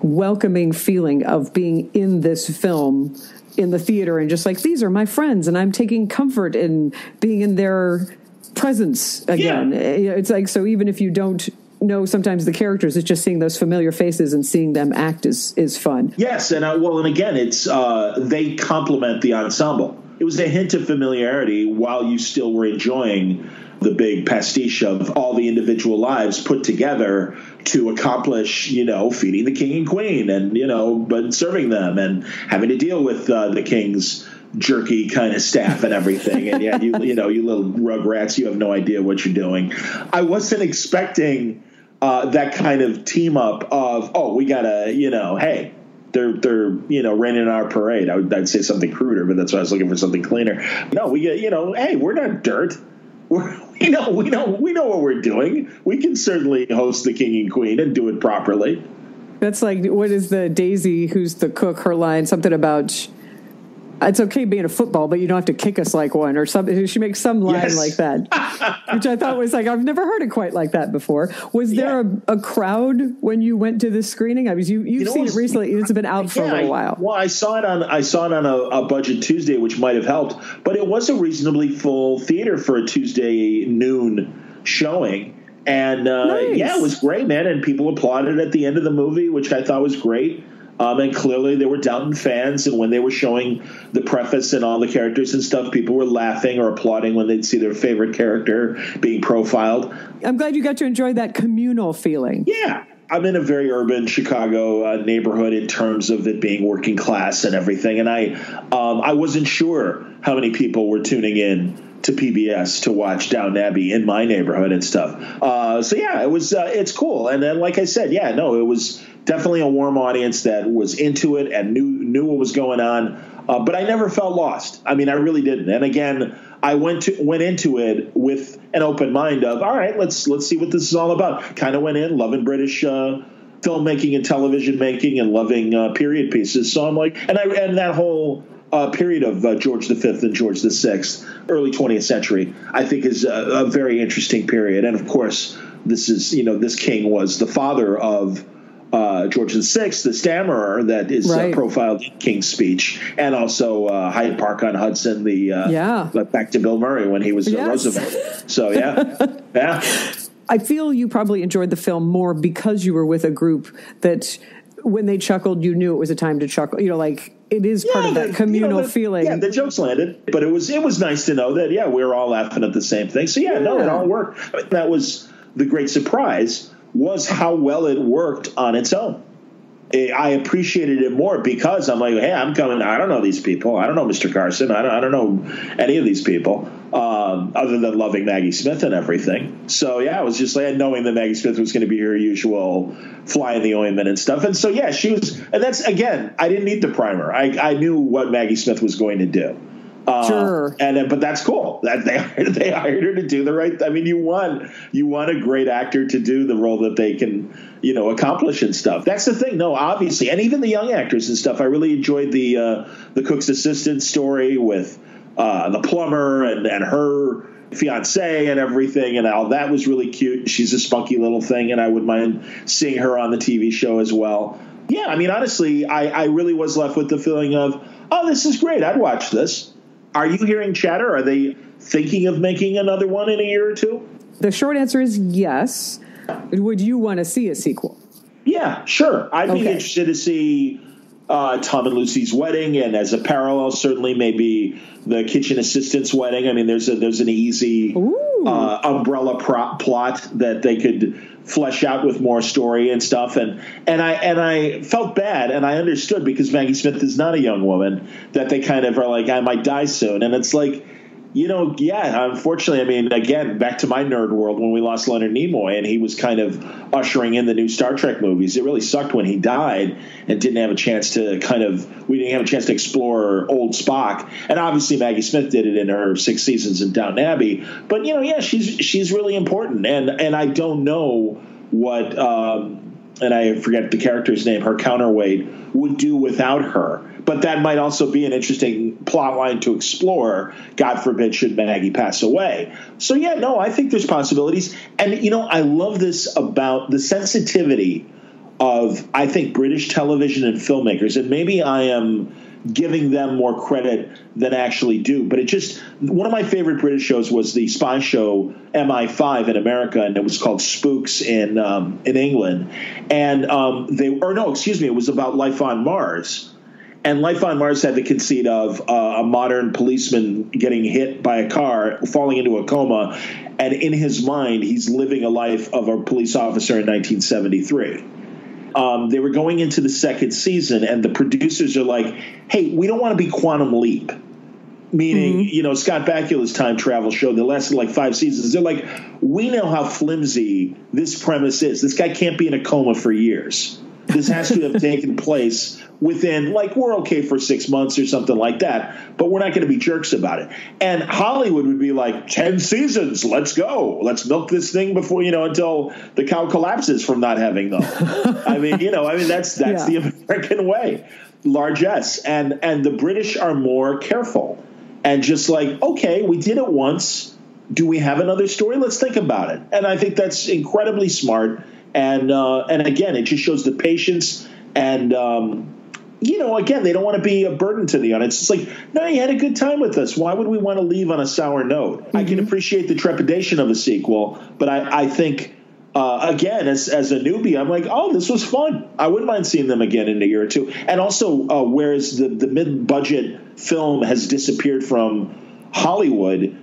Speaker 2: welcoming feeling of being in this film in the theater and just like, these are my friends and I'm taking comfort in being in their presence again. Yeah. It's like, so even if you don't know sometimes the characters, it's just seeing those familiar faces and seeing them act is fun.
Speaker 3: Yes, and again, it's they complement the ensemble. It was a hint of familiarity while you still were enjoying the big pastiche of all the individual lives put together to accomplish, feeding the king and queen and, but serving them and having to deal with the king's jerky kind of staff and everything. And yeah, you little rugrats, you have no idea what you're doing. I wasn't expecting that kind of team up of, we gotta, hey, they're raining our parade. I'd say something cruder, but that's why I was looking for something cleaner. No, we get, hey, we're not dirt. We know what we're doing. We can certainly host the king and queen and do it properly.
Speaker 2: That's like, what is the Daisy, who's the cook, her line, something about, it's okay being a football, but you don't have to kick us like one or something. She makes some line like that, which I thought was like, I've never heard it quite like that before. Was there a crowd when you went to this screening? I mean, you've seen it recently. It's been out for a little while.
Speaker 3: Well, I saw it on a budget Tuesday, which might have helped, but it was a reasonably full theater for a Tuesday noon showing. And
Speaker 2: nice.
Speaker 3: Yeah, it was great, man. And people applauded at the end of the movie, which I thought was great. And clearly there were Downton fans, and when they were showing the preface and all the characters and stuff, people were laughing or applauding when they'd see their favorite character being profiled.
Speaker 2: I'm glad you got to enjoy that communal feeling.
Speaker 3: Yeah. I'm in a very urban Chicago neighborhood in terms of it being working class and everything. And I wasn't sure how many people were tuning in to PBS to watch Downton Abbey in my neighborhood and stuff. So yeah, it was, it's cool. And then, like I said, it was definitely a warm audience that was into it and knew what was going on. But I never felt lost. I mean, I really didn't. And again, I went into it with an open mind of, all right, let's see what this is all about. Kind of went in loving British filmmaking and television making and loving period pieces. So I'm like, and that whole period of George V and George VI, early 20th century, I think is a very interesting period. And of course, this is, this king was the father of George VI, the stammerer that is profiled in King's Speech, and also Hyde Park on Hudson, back to Bill Murray when he was Roosevelt. So, yeah.
Speaker 2: I feel you probably enjoyed the film more because you were with a group that when they chuckled, you knew it was a time to chuckle. It is part of that communal feeling. Yeah,
Speaker 3: the jokes landed, but it was nice to know that, we were all laughing at the same thing. So, it all worked. I mean, that was the great surprise, was how well it worked on its own. I appreciated it more because I'm like, hey, I'm coming. I don't know these people. I don't know Mr. Carson. I don't know any of these people other than loving Maggie Smith and everything. So, I was just like knowing that Maggie Smith was going to be her usual fly in the ointment and stuff. And so, she was – and that's, again, I didn't need the primer. I knew what Maggie Smith was going to do.
Speaker 2: Sure.
Speaker 3: But that's cool. That they hired her to do the right. I mean, you want a great actor to do the role that they can, accomplish and stuff. That's the thing. No, obviously, and even the young actors and stuff. I really enjoyed the cook's assistant story with the plumber and her fiance and everything, and all that was really cute. She's a spunky little thing, and I wouldn't mind seeing her on the TV show as well. Yeah, I mean, honestly, I really was left with the feeling of, oh, this is great. I'd watch this. Are you hearing chatter? Are they thinking of making another one in a year or two?
Speaker 2: The short answer is yes. Would you want to see a sequel?
Speaker 3: Yeah, sure. I'd be interested to see Tom and Lucy's wedding, and as a parallel, certainly maybe the kitchen assistant's wedding. I mean, there's an easy umbrella plot that they could flesh out with more story and stuff. And I felt bad, and I understood because Maggie Smith is not a young woman, that they kind of are like, I might die soon. And it's like, Yeah, unfortunately, I mean, again, back to my nerd world when we lost Leonard Nimoy and he was kind of ushering in the new Star Trek movies. It really sucked when he died and we didn't have a chance to explore old Spock. And obviously Maggie Smith did it in her 6 seasons in Downton Abbey. But, she's really important. And I don't know what, and I forget the character's name, her counterweight, would do without her. But that might also be an interesting plot line to explore, God forbid, should Maggie pass away. So, I think there's possibilities. And, I love this about the sensitivity of, I think, British television and filmmakers. And maybe I am giving them more credit than actually do. But one of my favorite British shows was the spy show MI5 in America, and it was called Spooks in England. And it was about life on Mars. And Life on Mars had the conceit of a modern policeman getting hit by a car, falling into a coma, and in his mind, he's living a life of a police officer in 1973. They were going into the second season, and the producers are like, hey, we don't want to be Quantum Leap. Meaning, Scott Bakula's time travel show that lasted like 5 seasons. They're like, we know how flimsy this premise is. This guy can't be in a coma for years. This has to have taken place within, we're okay for 6 months or something like that, but we're not going to be jerks about it. And Hollywood would be like, 10 seasons, let's go. Let's milk this thing before, until the cow collapses from not having them. That's the American way. Largesse. And the British are more careful and just like, okay, we did it once. Do we have another story? Let's think about it. And I think that's incredibly smart. And again, it just shows the patience and, again, they don't want to be a burden to the audience. It's like, no, you had a good time with us. Why would we want to leave on a sour note? Mm-hmm. I can appreciate the trepidation of a sequel, but I think, again, as a newbie, I'm like, oh, this was fun. I wouldn't mind seeing them again in a year or two. And also, whereas the mid-budget film has disappeared from Hollywood,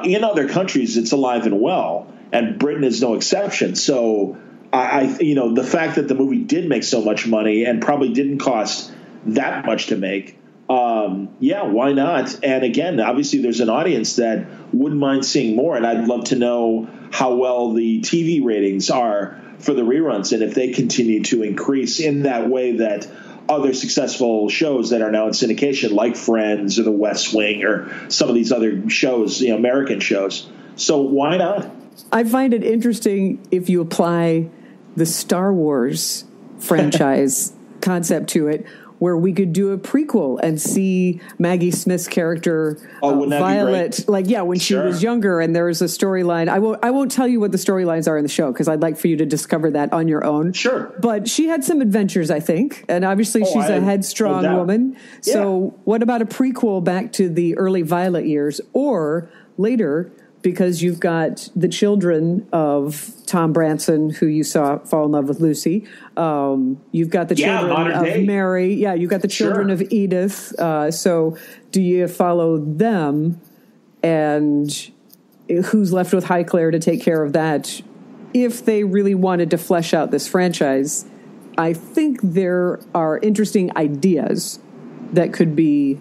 Speaker 3: in other countries, it's alive and well, and Britain is no exception. So the fact that the movie did make so much money and probably didn't cost that much to make, why not? And again, obviously there's an audience that wouldn't mind seeing more, and I'd love to know how well the TV ratings are for the reruns and if they continue to increase in that way that other successful shows that are now in syndication, like Friends or The West Wing or some of these other shows, American shows. So why not?
Speaker 2: I find it interesting if you apply the Star Wars franchise concept to it, where we could do a prequel and see Maggie Smith's character, Violet, when she was younger, and there's a storyline. I won't tell you what the storylines are in the show because I'd like for you to discover that on your own.
Speaker 3: Sure.
Speaker 2: But she had some adventures, I think, and obviously she's a headstrong woman. Yeah. So what about a prequel back to the early Violet years or later? Because you've got the children of Tom Branson, who you saw fall in love with Lucy. You've got the children of Mary. Yeah, you've got the children of Edith. So do you follow them? And who's left with Highclere to take care of that? If they really wanted to flesh out this franchise, I think there are interesting ideas that could be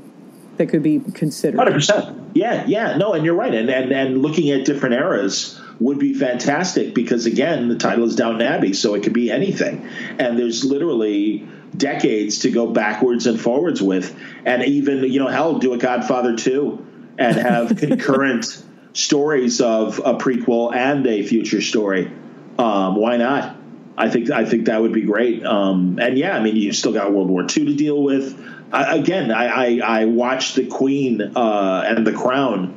Speaker 2: considered.
Speaker 3: 100%. Yeah, no, and you're right. And looking at different eras would be fantastic because, again, the title is Downton Abbey, so it could be anything. And there's literally decades to go backwards and forwards with. And even, do a Godfather 2 and have concurrent stories of a prequel and a future story. Why not? I think that would be great. You still got World War II to deal with. I watched The Queen and The Crown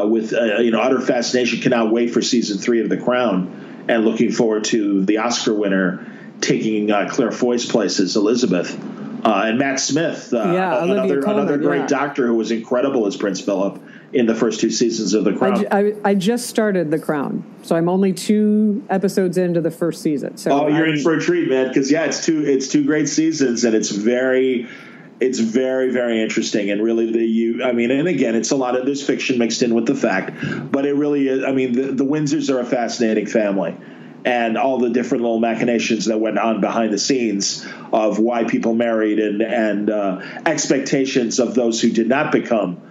Speaker 3: with utter fascination. Cannot wait for season 3 of The Crown, and looking forward to the Oscar winner taking Claire Foy's place as Elizabeth, and Matt Smith, another great doctor who was incredible as Prince Philip in the first 2 seasons of The Crown.
Speaker 2: I just started The Crown, so I'm only 2 episodes into the first season. So
Speaker 3: you're in for a treat, man, because it's two great seasons, and it's very, very interesting. And really, and again, it's a lot of, there's fiction mixed in with the fact, but it really is. The Windsors are a fascinating family, and all the different little machinations that went on behind the scenes of why people married and expectations of those who did not become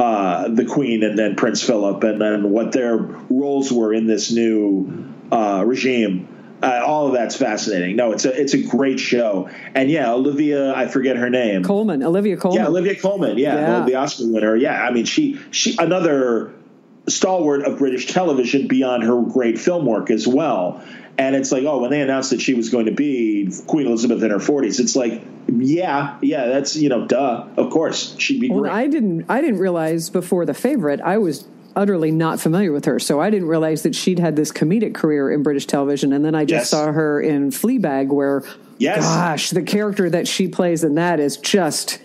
Speaker 3: the Queen and then Prince Philip, and then what their roles were in this new regime. All of that's fascinating. No, it's a great show. And Olivia, I forget her name.
Speaker 2: Olivia Colman.
Speaker 3: Yeah, Olivia Colman. Yeah. The Oscar winner. Yeah, I mean, she another stalwart of British television beyond her great film work as well. And it's like, when they announced that she was going to be Queen Elizabeth in her 40s, it's like, that's, duh, of course, she'd be great.
Speaker 2: Well, I didn't realize before The Favorite, I was utterly not familiar with her, so I didn't realize that she'd had this comedic career in British television, and then I just saw her in Fleabag, where, gosh, the character that she plays in that is just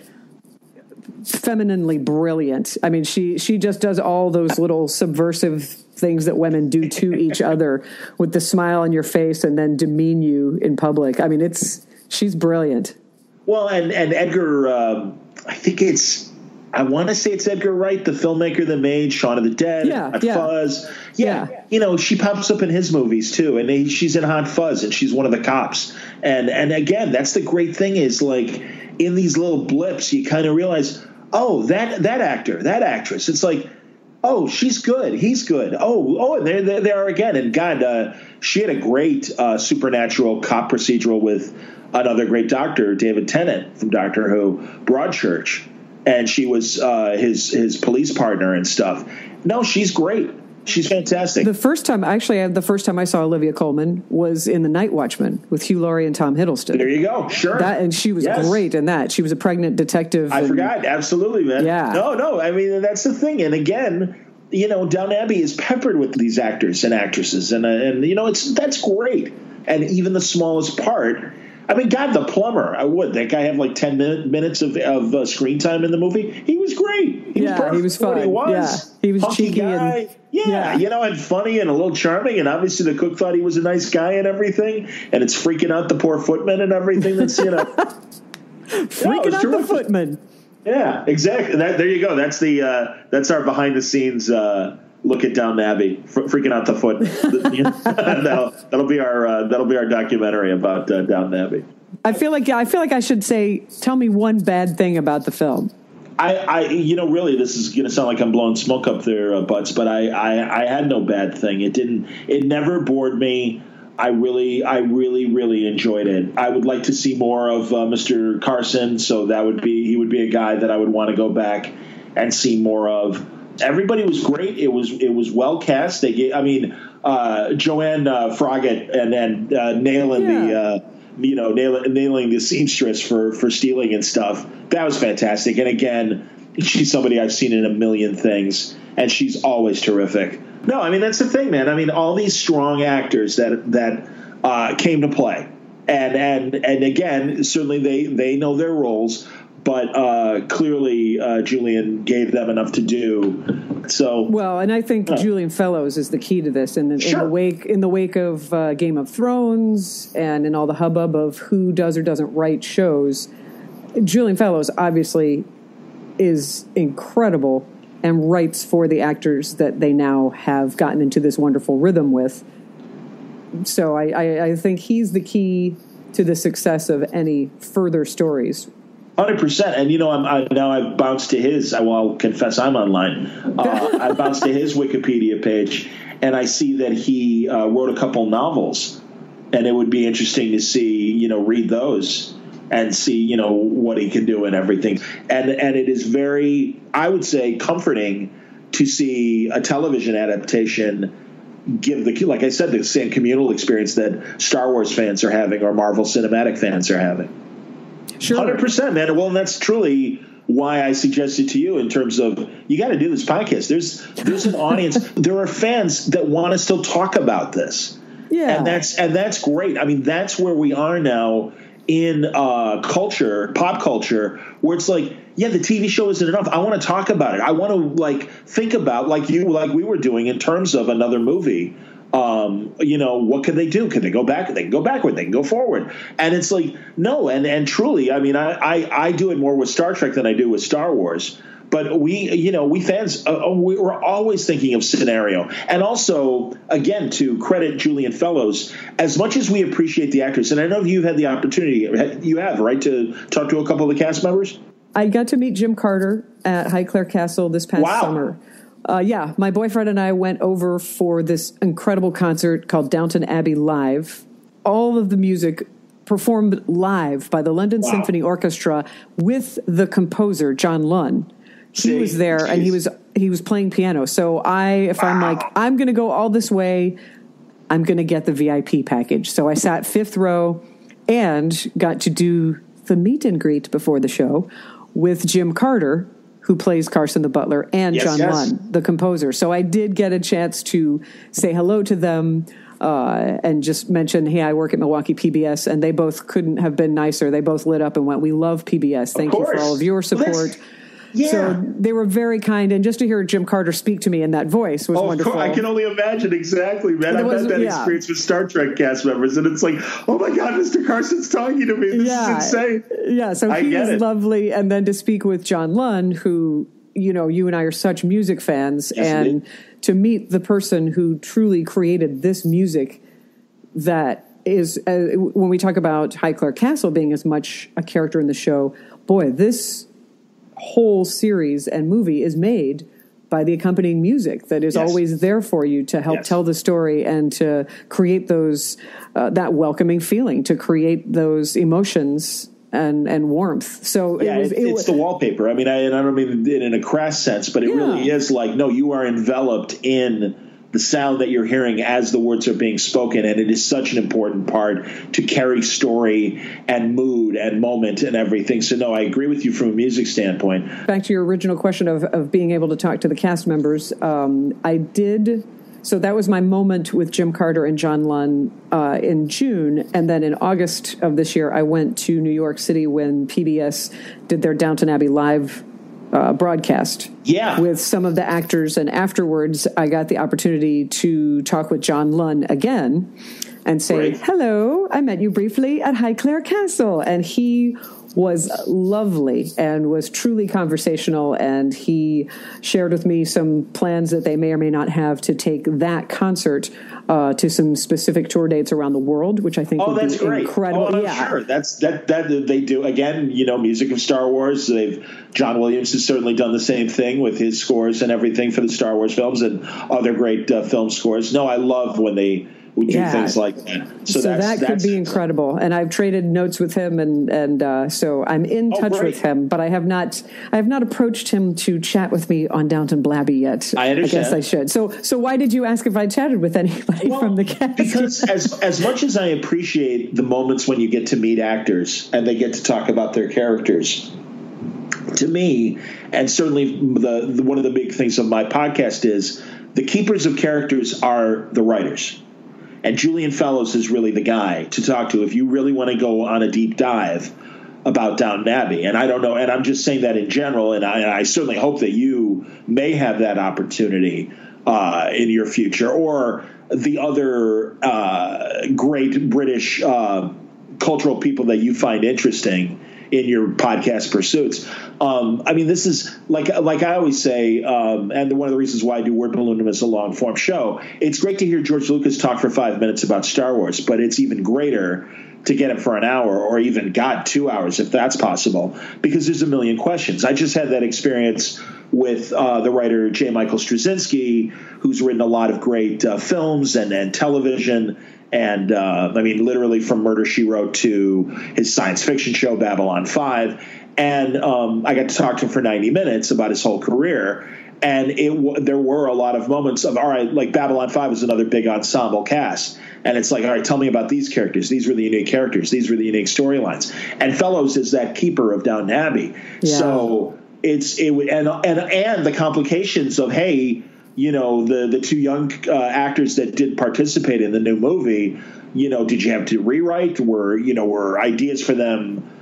Speaker 2: femininely brilliant. I mean, she just does all those little subversive things that women do to each other with the smile on your face and then demean you in public. I mean, she's brilliant. Well,
Speaker 3: and Edgar, I want to say it's Edgar Wright, the filmmaker that made Shaun of the Dead, Hot Fuzz. Yeah. She pops up in his movies too, and she's in Hot Fuzz, and she's one of the cops. And again, that's the great thing is, like, in these little blips, you kind of realize, that actor, that actress. It's like, she's good, he's good. And there they are again. And God, she had a great supernatural cop procedural with another great doctor, David Tennant from Doctor Who, Broadchurch. And she was his police partner and stuff. No, she's great. She's fantastic.
Speaker 2: The first time I saw Olivia Colman was in The Night Watchman with Hugh Laurie and Tom Hiddleston.
Speaker 3: There you go. Sure.
Speaker 2: And she was great in that. She was a pregnant detective.
Speaker 3: I forgot. Absolutely, man.
Speaker 2: Yeah.
Speaker 3: No. I mean, that's the thing. And again, Downton Abbey is peppered with these actors and actresses, and that's great. And even the smallest part. I mean, God, the plumber. That guy have like 10 minutes of screen time in the movie. He was great. He was perfect.
Speaker 2: He was fun.
Speaker 3: He was.
Speaker 2: Yeah, he was
Speaker 3: Hunky
Speaker 2: cheeky
Speaker 3: guy. And funny and a little charming. And obviously the cook thought he was a nice guy and everything. And it's freaking out the poor footman and everything. That's
Speaker 2: freaking out the footman.
Speaker 3: Yeah, exactly. There you go. That's our behind the scenes. Look at Downton Abbey, freaking out the foot. that'll be our documentary about Downton Abbey.
Speaker 2: I feel like I should say, tell me one bad thing about the film.
Speaker 3: Really, this is going to sound like I'm blowing smoke up their butts, but I had no bad thing. It never bored me. I really enjoyed it. I would like to see more of Mr. Carson, so he would be a guy that I would want to go back and see more of. Everybody was great. It was well cast. Joanne Froggatt and nailing the seamstress for stealing and stuff. That was fantastic. And again, she's somebody I've seen in a million things, and she's always terrific. No, I mean, that's the thing, man. I mean, all these strong actors that came to play, and again, certainly they know their roles. But clearly, Julian gave them enough to do. So
Speaker 2: well, and I think Julian Fellows is the key to this. In the wake of Game of Thrones and in all the hubbub of who does or doesn't write shows, Julian Fellows obviously is incredible and writes for the actors that they now have gotten into this wonderful rhythm with. So I think he's the key to the success of any further stories.
Speaker 3: 100%. And, I've bounced to his, I'll confess I'm online. I bounced to his Wikipedia page, and I see that he wrote a couple novels, and it would be interesting to see, read those and see, what he can do and everything. And it is very, I would say, comforting to see a television adaptation give like I said, the same communal experience that Star Wars fans are having or Marvel Cinematic fans are having.
Speaker 2: Sure.
Speaker 3: 100%, man. Well, and that's truly why I suggested to you in terms of you got to do this podcast. There's an audience. There are fans that want to still talk about this.
Speaker 2: Yeah.
Speaker 3: And that's great. I mean, that's where we are now in culture, pop culture, where it's like, yeah, the TV show isn't enough. I want to talk about it. I want to think about like we were doing in terms of another movie. What can they do? Can they go back? They can go backward. They can go forward. And it's like, no. And truly, I mean, I do it more with Star Trek than I do with Star Wars. But we fans, we're always thinking of scenario. And also, again, to credit Julian Fellows, as much as we appreciate the actors, and I know you've had the opportunity, you have, right, to talk to a couple of the cast members?
Speaker 2: I got to meet Jim Carter at Highclere Castle this past summer. Yeah, my boyfriend and I went over for this incredible concert called Downton Abbey Live. All of the music performed live by the London Symphony Orchestra with the composer, John Lunn. He was there, and he was playing piano. So if I'm like, I'm going to go all this way, I'm going to get the VIP package. So I sat fifth row and got to do the meet and greet before the show with Jim Carter, who plays Carson the Butler, and John Lunn, the composer. So I did get a chance to say hello to them and just mention, hey, I work at Milwaukee PBS, and they both couldn't have been nicer. They both lit up and went, we love PBS. Thank you for all of your support. Yeah. So they were very kind, and just to hear Jim Carter speak to me in that voice was wonderful.
Speaker 3: I can only imagine, exactly, man. I've had that experience with Star Trek cast members, and it's like, oh my God, Mr. Carson's talking to me. This is insane.
Speaker 2: Yeah, so he was lovely, and then to speak with John Lunn, who, you and I are such music fans, and to meet the person who truly created this music that is, when we talk about Highclere Castle being as much a character in the show, boy, this whole series and movie is made by the accompanying music that is always there for you to help tell the story and to create those that welcoming feeling, to create those emotions and warmth. So it's the wallpaper.
Speaker 3: I mean, I don't mean it in a crass sense, but it really is like, no, you are enveloped in the sound that you're hearing as the words are being spoken, and it is such an important part to carry story and mood and moment and everything. So, no, I agree with you from a music standpoint.
Speaker 2: Back to your original question of being able to talk to the cast members, I did. So that was my moment with Jim Carter and John Lunn in June. And then in August of this year, I went to New York City when PBS did their Downton Abbey Live broadcast with some of the actors, and afterwards I got the opportunity to talk with John Lunn again and say, hello, I met you briefly at Highclere Castle, and he was lovely and was truly conversational, and he shared with me some plans that they may or may not have to take that concert to some specific tour dates around the world, which I think would be incredible.
Speaker 3: Sure. That they do. Again, music of Star Wars. John Williams has certainly done the same thing with his scores and everything for the Star Wars films and other great film scores. No, I love when they would do things like that. So that could be
Speaker 2: incredible. And I've traded notes with him, and so I'm in touch with him. But I have not approached him to chat with me on Downton Blabby yet.
Speaker 3: I understand.
Speaker 2: I guess I should. So why did you ask if I chatted with anybody from the cast?
Speaker 3: Because as much as I appreciate the moments when you get to meet actors and they get to talk about their characters, to me, and certainly one of the big things of my podcast is the keepers of characters are the writers. And Julian Fellows is really the guy to talk to if you really want to go on a deep dive about Downton Abbey. And I don't know, and I'm just saying that in general, and I certainly hope that you may have that opportunity in your future, or the other great British cultural people that you find interesting in your podcast pursuits. I mean, this is like I always say, and one of the reasons why I do Word Balloonum as a long form show. It's great to hear George Lucas talk for 5 minutes about Star Wars, but it's even greater to get him for an hour, or even 2 hours if that's possible, because there's a million questions. I just had that experience with the writer J. Michael Straczynski, who's written a lot of great films and television. And I mean, literally from Murder, She Wrote to his science fiction show, Babylon 5. And I got to talk to him for 90 minutes about his whole career. And there were a lot of moments of, all right, like Babylon 5 is another big ensemble cast. And it's like, all right, tell me about these characters. These were the unique characters. These were the unique storylines. And Fellows is that keeper of Downton Abbey. Yeah. So and the complications of, hey, the two young actors that did participate in the new movie, did you have to rewrite? Were ideas for them,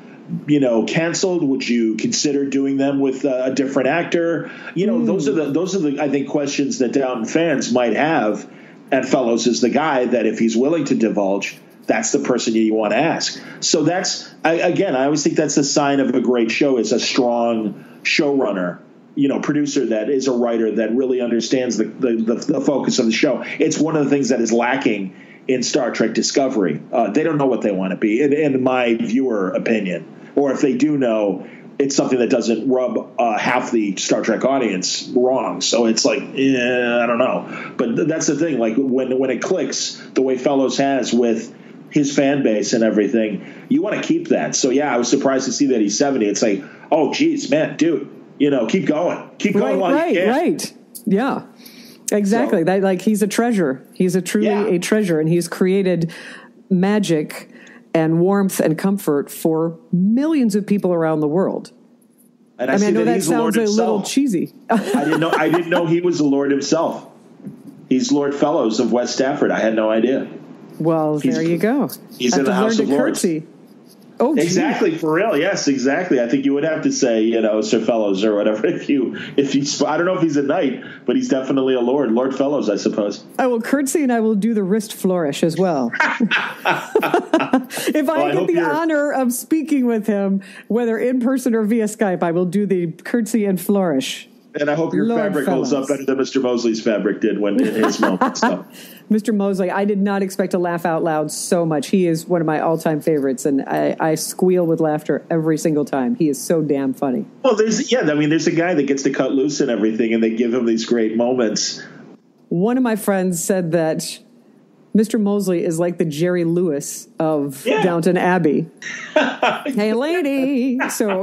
Speaker 3: canceled? Would you consider doing them with a different actor? Those are the I think questions that Downton fans might have. And Fellows is the guy that if he's willing to divulge, that's the person you want to ask. So I always think that's a sign of a great show, is a strong showrunner, producer that is a writer that really understands the focus of the show. It's one of the things that is lacking in Star Trek Discovery. They don't know what they want to be, in my viewer opinion. Or if they do know, it's something that doesn't rub half the Star Trek audience wrong. So it's like, I don't know. But that's the thing. Like when it clicks the way Fellows has with his fan base and everything, you want to keep that. So, yeah, I was surprised to see that he's 70. It's like, oh, geez, man, dude, keep going. Keep going while you can.
Speaker 2: Right. Yeah, exactly. So, that, he's a treasure. He's truly a treasure, and he's created magic and warmth and comfort for millions of people around the world.
Speaker 3: And I know that sounds a
Speaker 2: little cheesy.
Speaker 3: I didn't know he was the Lord himself. He's Lord Fellows of West Stafford. I had no idea.
Speaker 2: Well, there you go.
Speaker 3: He's in the House of Lords.
Speaker 2: Curtsy. Oh,
Speaker 3: exactly, for real. Yes, exactly. I think you would have to say, Sir Fellows or whatever. If you, I don't know if he's a knight, but he's definitely a lord. Lord Fellows, I suppose.
Speaker 2: I will curtsy and I will do the wrist flourish as well. If I get the honor of speaking with him, whether in person or via Skype, I will do the curtsy and flourish.
Speaker 3: And I hope your fabric holds up better than Mr. Mosley's fabric did when in his moment. So.
Speaker 2: Mr. Mosley, I did not expect to laugh out loud so much. He is one of my all-time favorites, and I squeal with laughter every single time. He is so damn funny.
Speaker 3: Well, there's a guy that gets to cut loose and everything, and they give him these great moments.
Speaker 2: One of my friends said that Mr. Mosley is like the Jerry Lewis of Downton Abbey. Hey, lady. So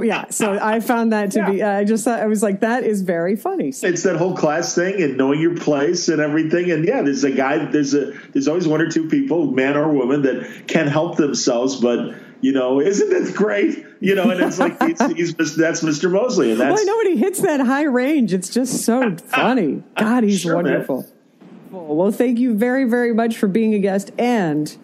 Speaker 2: I found that to be, I was like, that is very funny.
Speaker 3: It's that whole class thing and knowing your place and everything. And there's a guy, there's always one or two people, man or woman, that can help themselves, but isn't it great? And it's like, that's Mr. Mosley. And that's,
Speaker 2: well, I know when he hits that high range, it's just so funny. God, he's wonderful. Man. Well, thank you very, very much for being a guest and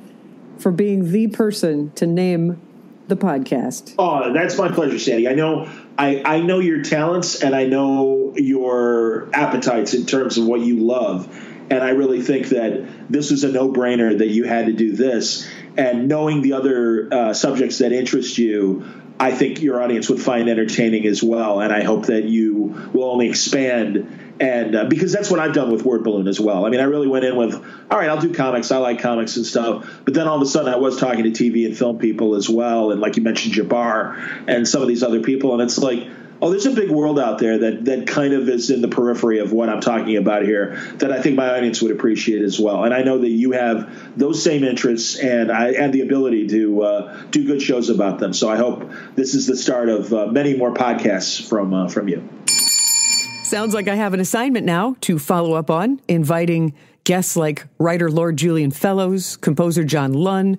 Speaker 2: for being the person to name the podcast. Oh,
Speaker 3: that's my pleasure, Sandy. I know your talents and I know your appetites in terms of what you love. And I really think that this was a no-brainer that you had to do this. And knowing the other subjects that interest you, I think your audience would find entertaining as well. And I hope that you will only expand. And because that's what I've done with Word Balloon as well. I mean, I really went in with, all right, I'll do comics. I like comics and stuff. But then all of a sudden I was talking to TV and film people as well. And like you mentioned, Jabbar and some of these other people. And it's like, oh, there's a big world out there that kind of is in the periphery of what I'm talking about here that I think my audience would appreciate as well. And I know that you have those same interests and the ability to do good shows about them. So I hope this is the start of many more podcasts from you.
Speaker 2: Sounds like I have an assignment now to follow up on, inviting guests like writer Lord Julian Fellows, composer John Lunn,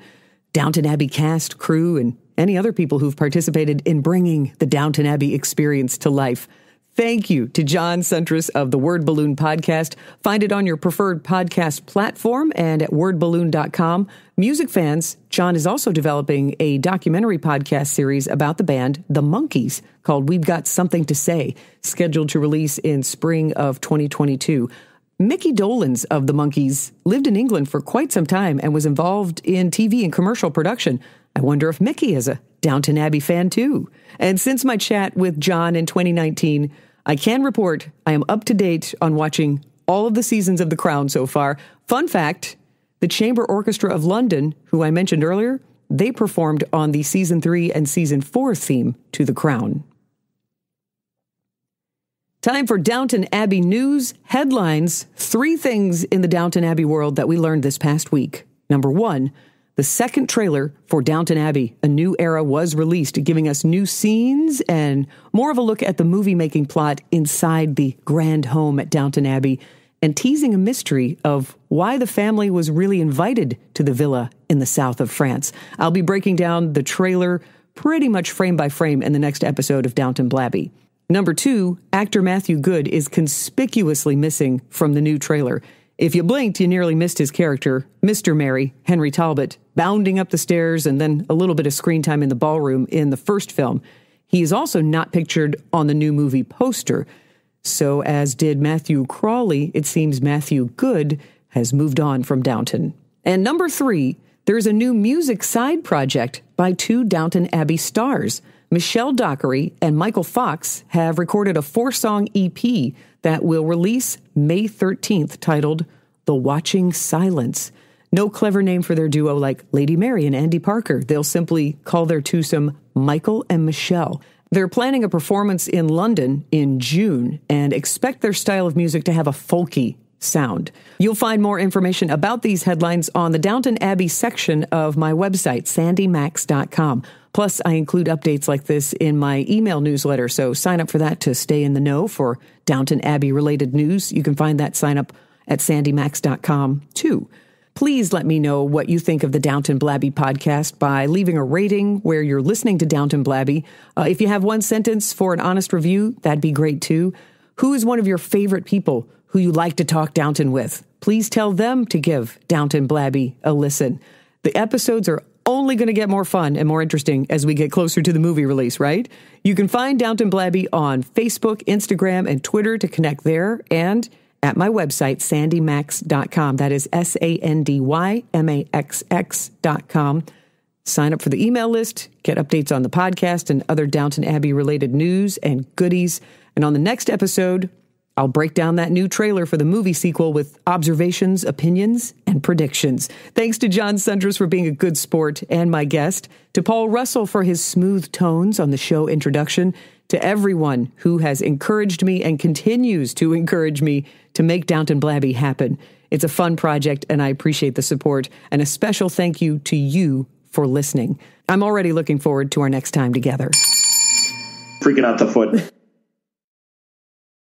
Speaker 2: Downton Abbey cast, crew, and any other people who've participated in bringing the Downton Abbey experience to life. Thank you to John Suntress of the Word Balloon podcast. Find it on your preferred podcast platform and at wordballoon.com. Music fans, John is also developing a documentary podcast series about the band The Monkees called We've Got Something to Say, scheduled to release in spring of 2022. Mickey Dolenz of The Monkees lived in England for quite some time and was involved in TV and commercial production. I wonder if Mickey is a Downton Abbey fan too. And since my chat with John in 2019, I can report I am up to date on watching all of the seasons of The Crown so far. Fun fact, the Chamber Orchestra of London, who I mentioned earlier, they performed on the Season 3 and Season 4 theme to The Crown. Time for Downton Abbey news. Headlines, 3 things in the Downton Abbey world that we learned this past week. Number 1, the second trailer for Downton Abbey, A New Era, was released, giving us new scenes and more of a look at the movie-making plot inside the grand home at Downton Abbey, and teasing a mystery of why the family was really invited to the villa in the south of France. I'll be breaking down the trailer pretty much frame by frame in the next episode of Downton Blabby. Number 2, actor Matthew Goode is conspicuously missing from the new trailer. If you blinked, you nearly missed his character, Mr. Mary, Henry Talbot, bounding up the stairs and then a little bit of screen time in the ballroom in the first film. He is also not pictured on the new movie poster. So as did Matthew Crawley, it seems Matthew Goode has moved on from Downton. And number 3, there's a new music side project by 2 Downton Abbey stars. Michelle Dockery and Michael Fox have recorded a 4-song EP that will release May 13th, titled The Watching Silence. No clever name for their duo like Lady Mary and Andy Parker. They'll simply call their twosome Michael and Michelle. They're planning a performance in London in June and expect their style of music to have a folky sound. You'll find more information about these headlines on the Downton Abbey section of my website, sandymax.com. Plus, I include updates like this in my email newsletter, so sign up for that to stay in the know for Downton Abbey-related news. You can find that sign up at sandymax.com, too. Please let me know what you think of the Downton Blabby podcast by leaving a rating where you're listening to Downton Blabby. If you have one sentence for an honest review, that'd be great, too. Who is one of your favorite people who you like to talk Downton with? Please tell them to give Downton Blabby a listen. The episodes are only going to get more fun and more interesting as we get closer to the movie release, right? You can find Downton Blabby on Facebook, Instagram, and Twitter to connect there, and at my website, sandymax.com. That is SANDYMAXX.com. Sign up for the email list, get updates on the podcast and other Downton Abbey-related news and goodies. And on the next episode, I'll break down that new trailer for the movie sequel with observations, opinions, and predictions. Thanks to John Sundress for being a good sport and my guest, to Paul Russell for his smooth tones on the show introduction, to everyone who has encouraged me and continues to encourage me to make Downton Blabby happen. It's a fun project, and I appreciate the support, and a special thank you to you for listening. I'm already looking forward to our next time together.
Speaker 3: Freaking out the foot.